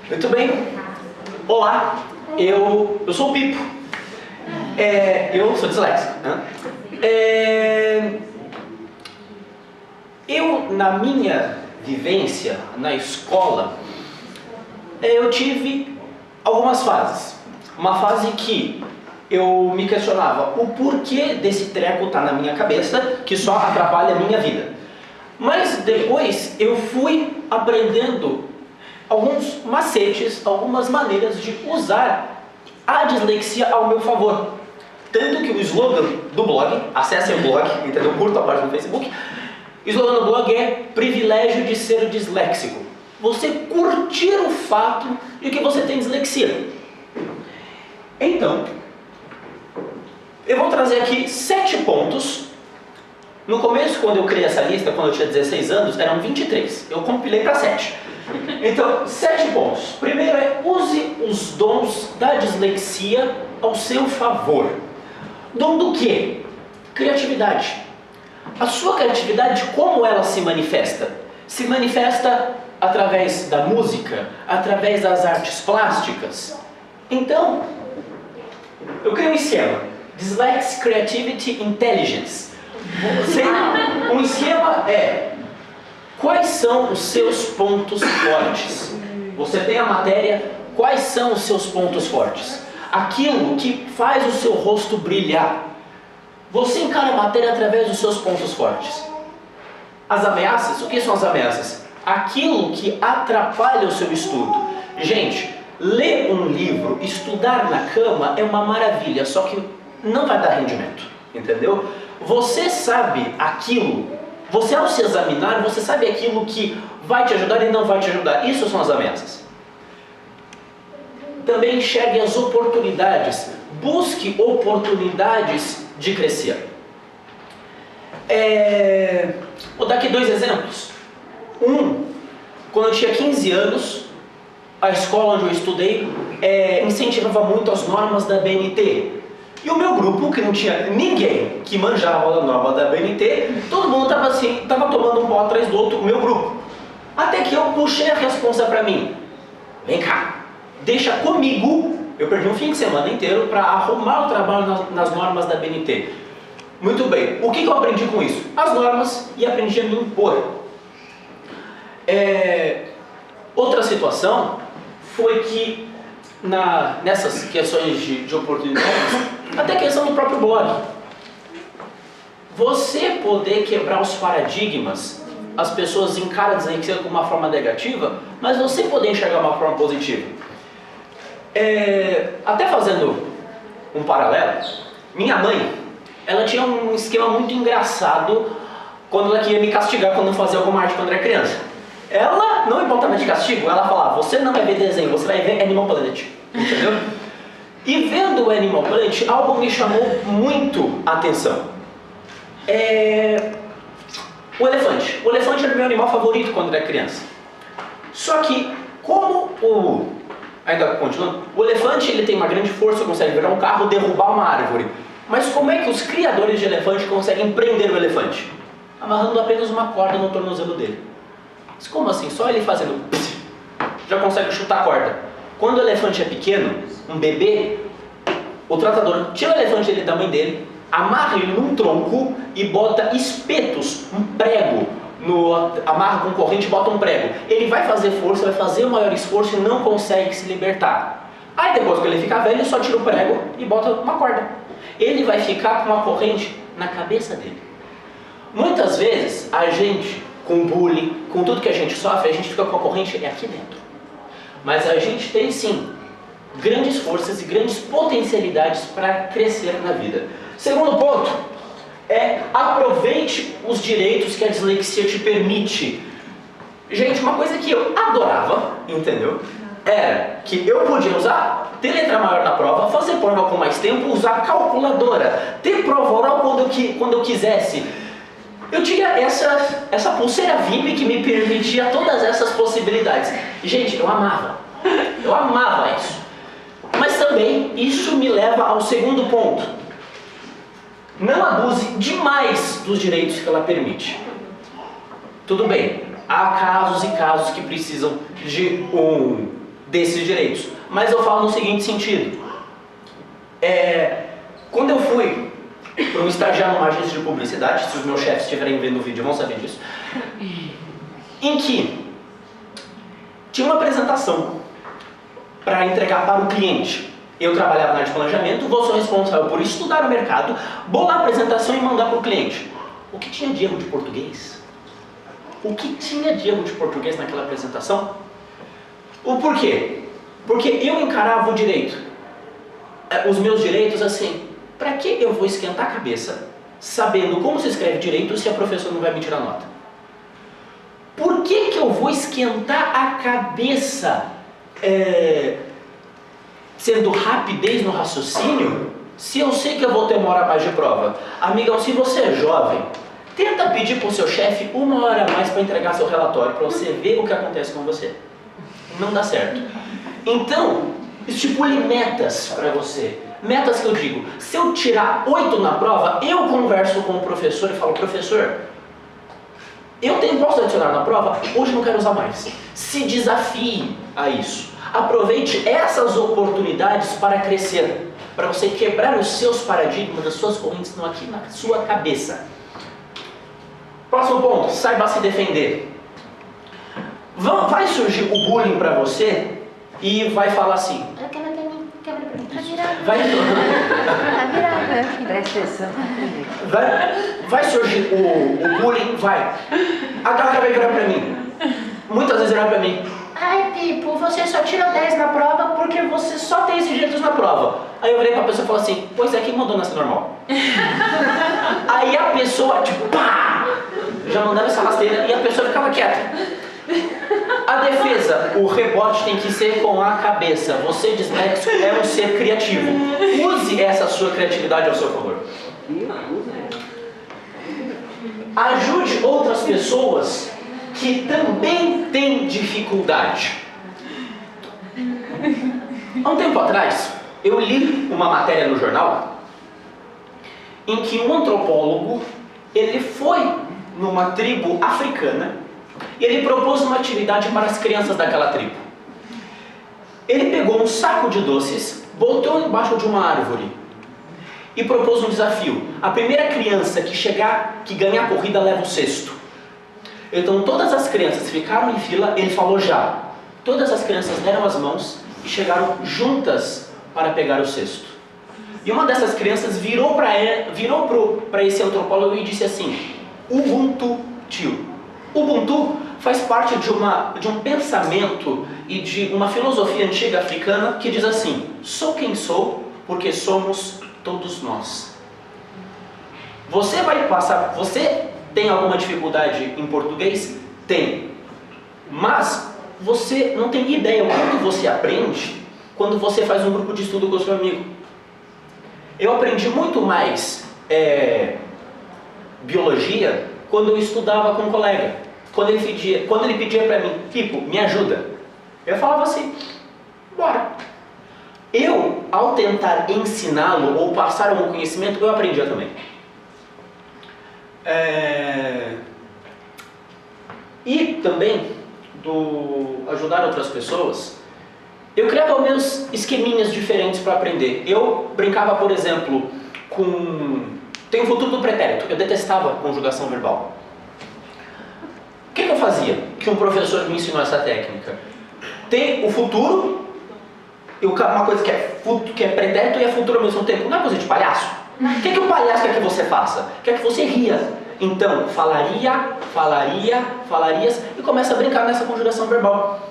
Muito bem. Olá, eu sou o Pipo. Eu sou disléxico, né? Eu, na minha vivência na escola, eu tive algumas fases. Uma fase que eu me questionava o porquê desse treco tá na minha cabeça, que só atrapalha a minha vida. Mas depois eu fui aprendendo alguns macetes, algumas maneiras de usar a dislexia ao meu favor. Tanto que o slogan do blog, acessem o blog, entendeu? Curta a página no Facebook. O slogan do blog é privilégio de ser disléxico. Você curtir o fato de que você tem dislexia. Então, eu vou trazer aqui 7 pontos. No começo, quando eu criei essa lista, quando eu tinha 16 anos, eram 23. Eu compilei para 7. Então, 7 pontos. Primeiro é, use os dons da dislexia ao seu favor. Dom do quê? Criatividade. A sua criatividade, como ela se manifesta? Se manifesta através da música, através das artes plásticas. Então, eu criei um esquema. Dyslexic Creativity Intelligence. Um esquema é: quais são os seus pontos fortes? Você tem a matéria, quais são os seus pontos fortes? Aquilo que faz o seu rosto brilhar. Você encara a matéria através dos seus pontos fortes. As ameaças, o que são as ameaças? Aquilo que atrapalha o seu estudo. Gente, ler um livro, estudar na cama é uma maravilha, só que não vai dar rendimento, entendeu? Você sabe aquilo, você ao se examinar, você sabe aquilo que vai te ajudar e não vai te ajudar. Isso são as ameaças. Também enxergue as oportunidades. Busque oportunidades de crescer. Vou dar aqui 2 exemplos. Quando eu tinha 15 anos, a escola onde eu estudei incentivava muito as normas da BNT. E o meu grupo, que não tinha ninguém que manjava da norma da BNT, todo mundo estava tomando um pau atrás do outro, o meu grupo. Até que eu puxei a responsa para mim. Vem cá, deixa comigo. Eu perdi um fim de semana inteiro para arrumar o trabalho nas normas da BNT. Muito bem, o que eu aprendi com isso? As normas, e aprendi a me impor. Outra situação foi que nessas questões de oportunidades, até questão do próprio blog, você poder quebrar os paradigmas. As pessoas encaram a dislexia como uma forma negativa, mas você poder enxergar uma forma positiva. Até fazendo um paralelo, minha mãe, ela tinha um esquema muito engraçado quando ela queria me castigar quando eu fazia alguma arte quando era criança. Ela não importava de castigo, ela falava: você não vai ver desenho, você vai ver Animal Planet, entendeu? E vendo o Animal Planet, algo me chamou muito a atenção. O elefante. O elefante era o meu animal favorito quando era criança. Só que, ainda continuando, o elefante ele tem uma grande força, consegue virar um carro, derrubar uma árvore. Mas como é que os criadores de elefante conseguem prender o elefante? Amarrando apenas uma corda no tornozelo dele. Mas como assim? Só ele fazendo já consegue chutar a corda. Quando o elefante é pequeno, um bebê, o tratador tira o elefante da mãe dele, amarra ele num tronco e bota espetos, um prego, amarra com corrente e bota um prego. Ele vai fazer força, vai fazer o maior esforço e não consegue se libertar. Aí depois que ele ficar velho, só tira o prego e bota uma corda. Ele vai ficar com uma corrente na cabeça dele. Muitas vezes, a gente, com bullying, com tudo que a gente sofre, a gente fica com a corrente aqui dentro. Mas a gente tem sim grandes forças e grandes potencialidades para crescer na vida. Segundo ponto é: aproveite os direitos que a dislexia te permite. Gente, uma coisa que eu adorava, entendeu? Era que eu podia usar letra maior na prova, fazer prova com mais tempo, usar calculadora, ter prova oral quando eu quisesse. Eu tinha essa pulseira VIP que me permitia todas essas possibilidades. Gente, eu amava isso. Mas também isso me leva ao segundo ponto. Não abuse demais dos direitos que ela permite. Tudo bem, há casos e casos que precisam de desses direitos. Mas eu falo no seguinte sentido. Quando eu fui para um estagiário numa agência de publicidade, se os meus chefes estiverem vendo o vídeo vão saber disso, em que tinha uma apresentação para entregar para o cliente. Eu trabalhava na área de planejamento, sou responsável por estudar o mercado, bolar a apresentação e mandar para o cliente. O que tinha de erro de português? O que tinha de erro de português naquela apresentação? O porquê? Porque eu encarava o direito, os meus direitos assim, para que eu vou esquentar a cabeça sabendo como se escreve direito se a professora não vai me tirar nota? Por que eu vou esquentar a cabeça sendo rapidez no raciocínio se eu sei que eu vou ter uma hora a mais de prova? Amigão, se você é jovem, tenta pedir para o seu chefe uma hora a mais para entregar seu relatório, para você ver o que acontece com você. Não dá certo. Então, estipule metas para você. Metas que eu digo, se eu tirar 8 na prova, eu converso com o professor e falo, professor, posso adicionar na prova? Hoje não quero usar mais. Se desafie a isso. Aproveite essas oportunidades para crescer, para você quebrar os seus paradigmas, as suas correntes estão aqui na sua cabeça. Próximo ponto, saiba se defender. Vai surgir o bullying para você e vai falar assim. Quebra pra mim, quebra pra mim. Tá virado. Tá virado. Presta atenção. Vai surgir o bullying, vai. A galera vai virar pra mim. Muitas vezes virar pra mim. Ai, Pipo, você só tira 10 na prova porque você só tem esses jeitos na prova. Aí eu virei pra pessoa e falei assim, pois é, quem mandou nessa normal? Aí a pessoa, tipo, pá! Já mandava essa rasteira e a pessoa ficava quieta. A defesa, o rebote tem que ser com a cabeça. Você disléxico é um ser criativo. Use essa sua criatividade ao seu favor. Ajude outras pessoas que também têm dificuldade. Há um tempo atrás, eu li uma matéria no jornal em que um antropólogo, ele foi numa tribo africana e ele propôs uma atividade para as crianças daquela tribo. Ele pegou um saco de doces, botou embaixo de uma árvore e propôs um desafio. A primeira criança que ganhar a corrida leva o cesto. Então todas as crianças ficaram em fila, ele falou já. Todas as crianças deram as mãos e chegaram juntas para pegar o cesto. E uma dessas crianças virou para esse antropólogo e disse assim, Ubuntu tio. Ubuntu faz parte de um pensamento e de uma filosofia antiga africana que diz assim, sou quem sou porque somos todos nós. Você tem alguma dificuldade em português? Tem. Mas você não tem ideia o quanto você aprende quando você faz um grupo de estudo com o seu amigo. Eu aprendi muito mais biologia quando eu estudava com um colega. Quando ele pedia para mim, Pipo, me ajuda. Eu falava assim, bora. Eu, ao tentar ensiná-lo ou passar algum conhecimento, eu aprendia também. E também, do ajudar outras pessoas, eu criava meus esqueminhas diferentes para aprender. Eu brincava, por exemplo, tem o futuro do pretérito. Eu detestava conjugação verbal. O que eu fazia? Que um professor me ensinou essa técnica. Tem o futuro, uma coisa que é pretérito e é futuro ao mesmo tempo. Não é coisa de palhaço. O que o palhaço quer que você faça? Quer que você ria. Então, falaria, falarias, e começa a brincar nessa conjugação verbal.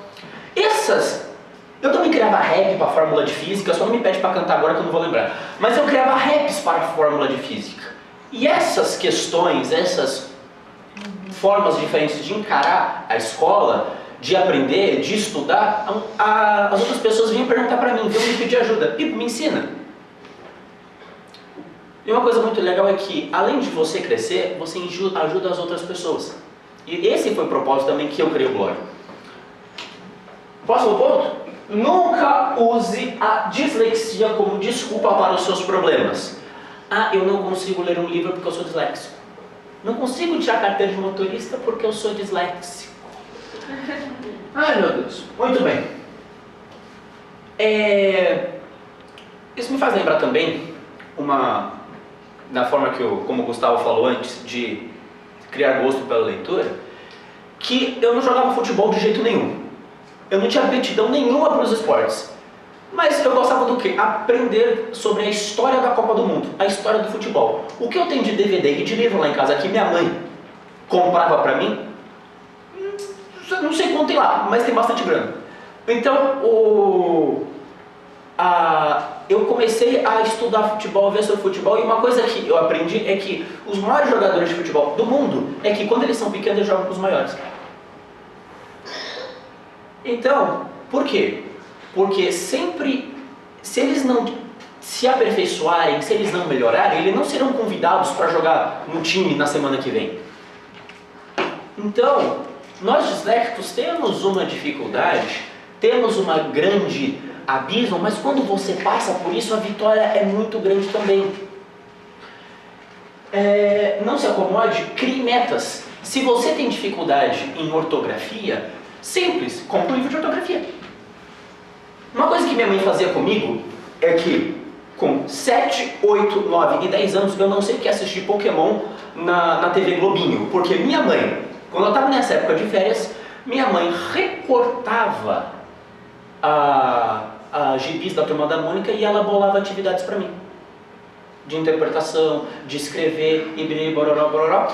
Eu também criava rap para a fórmula de física, só não me pede para cantar agora que eu não vou lembrar. Mas eu criava raps para a fórmula de física. E essas questões, essas formas diferentes de encarar a escola, de aprender, de estudar, as outras pessoas vinham perguntar para mim, vinham me pedir ajuda. Pipo, me ensina. E uma coisa muito legal é que, além de você crescer, você ajuda as outras pessoas. E esse foi o propósito também que eu criei o blog. Próximo ponto. Nunca use a dislexia como desculpa para os seus problemas. Eu não consigo ler um livro porque eu sou disléxico. Não consigo tirar carteira de motorista porque eu sou disléxico. Ai, meu Deus. Muito bem. Isso me faz lembrar também na forma como o Gustavo falou antes, de criar gosto pela leitura, que eu não jogava futebol de jeito nenhum. Eu não tinha aptidão nenhuma para os esportes. Mas eu gostava do quê? Aprender sobre a história da Copa do Mundo, a história do futebol. O que eu tenho de DVD e de livro lá em casa que minha mãe comprava para mim, não sei quanto tem lá, mas tem bastante grana. Então, eu comecei a estudar futebol, a ver sobre futebol, e uma coisa que eu aprendi é que os maiores jogadores de futebol do mundo é que quando eles são pequenos eles jogam com os maiores. Então, por quê? Porque sempre, se eles não se aperfeiçoarem, se eles não melhorarem, eles não serão convidados para jogar no time na semana que vem. Então, nós disléxicos temos uma dificuldade, temos uma grande abismo, mas quando você passa por isso, a vitória é muito grande também. Não se acomode, crie metas. Se você tem dificuldade em ortografia, simples, compre um livro de ortografia. Uma coisa que minha mãe fazia comigo é que com 7, 8, 9 e 10 anos eu não sei o que assistir Pokémon na TV Globinho, porque minha mãe, quando eu estava nessa época de férias, minha mãe recortava a gibis da Turma da Mônica e ela bolava atividades para mim, de interpretação, de escrever e bororó, bororó.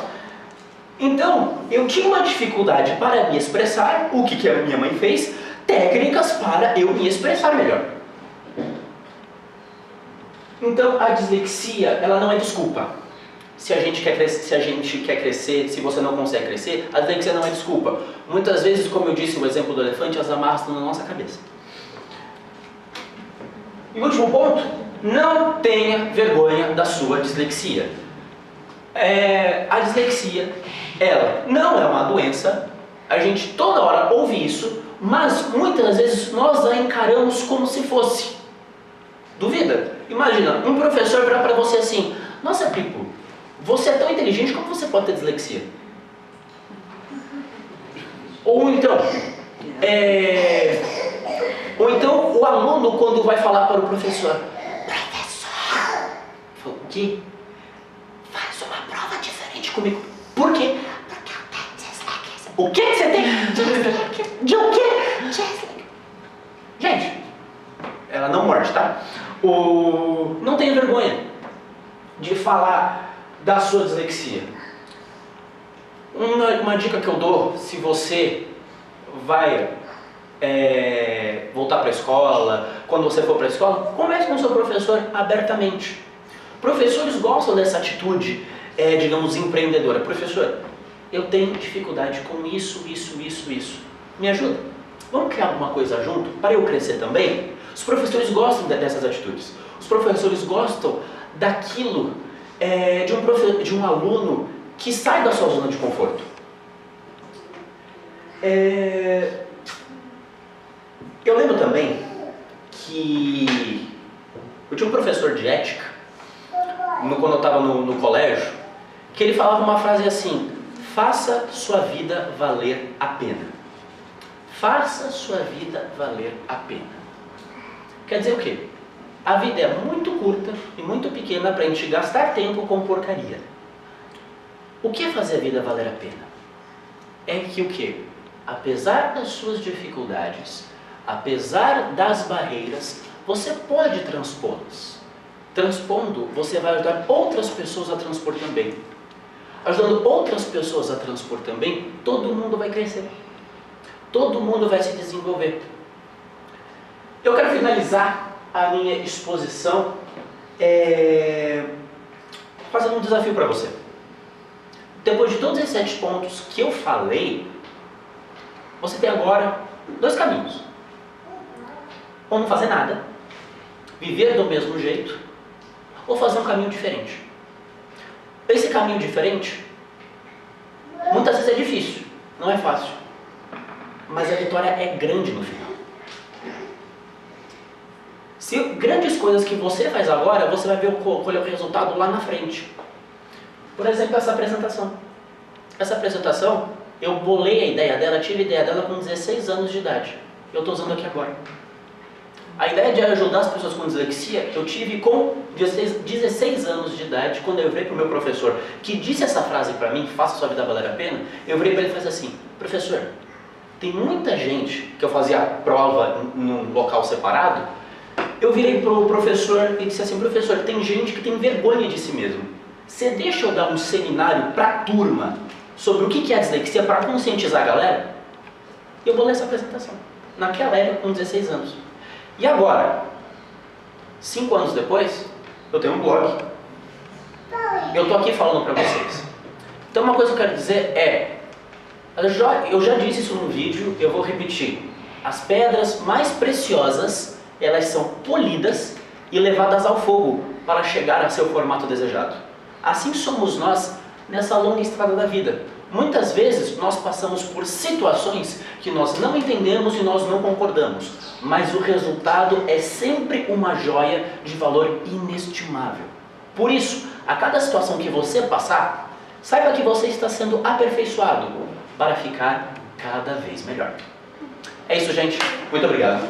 Então, eu tinha uma dificuldade para me expressar. O que a minha mãe fez? Técnicas para eu me expressar melhor. Então, a dislexia, ela não é desculpa. Se a gente quer crescer, se você não consegue crescer, a dislexia não é desculpa. Muitas vezes, como eu disse no exemplo do elefante, as amarras estão na nossa cabeça. E o último ponto, não tenha vergonha da sua dislexia. A dislexia, ela não é uma doença, a gente toda hora ouve isso, mas muitas vezes nós a encaramos como se fosse. Duvida? Imagina, um professor virar para você assim: nossa, Pipo, você é tão inteligente, como você pode ter dislexia? Ou então o aluno, quando vai falar para o professor: professor, o quê? Faz uma prova diferente comigo. Por quê? Porque eu tenho dislexia. O que você tem? De o quê? Dislexia. Gente, ela não morde, tá? Não tenha vergonha de falar da sua dislexia. Uma dica que eu dou, se você vai voltar para a escola, quando você for para a escola, converse com o seu professor abertamente. Professores gostam dessa atitude, digamos, empreendedora. Professor, eu tenho dificuldade com isso. Me ajuda? Vamos criar alguma coisa junto para eu crescer também? Os professores gostam dessas atitudes. Os professores gostam daquilo, de um aluno que sai da sua zona de conforto. Eu lembro também que eu tinha um professor de ética, quando eu estava no colégio, que ele falava uma frase assim: faça sua vida valer a pena. Faça sua vida valer a pena. Quer dizer o quê? A vida é muito curta e muito pequena para a gente gastar tempo com porcaria. O que é fazer a vida valer a pena? É que o quê? Apesar das suas dificuldades, apesar das barreiras, você pode transpô-las. Transpondo, você vai ajudar outras pessoas a transpor também. Ajudando outras pessoas a transpor também, todo mundo vai crescer. Todo mundo vai se desenvolver. Eu quero finalizar a minha exposição fazendo um desafio para você. Depois de todos esses 7 pontos que eu falei, você tem agora 2 caminhos. Ou não fazer nada, viver do mesmo jeito, ou fazer um caminho diferente. Esse caminho diferente, muitas vezes é difícil, não é fácil, mas a vitória é grande no final. Se grandes coisas que você faz agora, você vai ver colher o resultado lá na frente. Por exemplo, essa apresentação. Essa apresentação, eu bolei a ideia dela, tive a ideia dela com 16 anos de idade. Eu estou usando aqui agora. A ideia de ajudar as pessoas com dislexia eu tive com 16 anos de idade, quando eu virei para o meu professor, que disse essa frase para mim, faça sua vida valer a pena. Eu virei para ele e falei assim: professor, tem muita gente, que eu fazia prova num local separado, eu virei para o professor e disse assim: professor, tem gente que tem vergonha de si mesmo. Você deixa eu dar um seminário para a turma sobre o que é a dislexia para conscientizar a galera? Eu vou ler essa apresentação, naquela época com 16 anos. E agora, 5 anos depois, eu tenho um blog. Eu estou aqui falando para vocês. Então uma coisa que eu quero dizer é, eu já disse isso num vídeo, eu vou repetir. As pedras mais preciosas, elas são polidas e levadas ao fogo para chegar a seu formato desejado. Assim somos nós nessa longa estrada da vida. Muitas vezes nós passamos por situações que nós não entendemos e nós não concordamos, mas o resultado é sempre uma joia de valor inestimável. Por isso, a cada situação que você passar, saiba que você está sendo aperfeiçoado para ficar cada vez melhor. É isso, gente. Muito obrigado.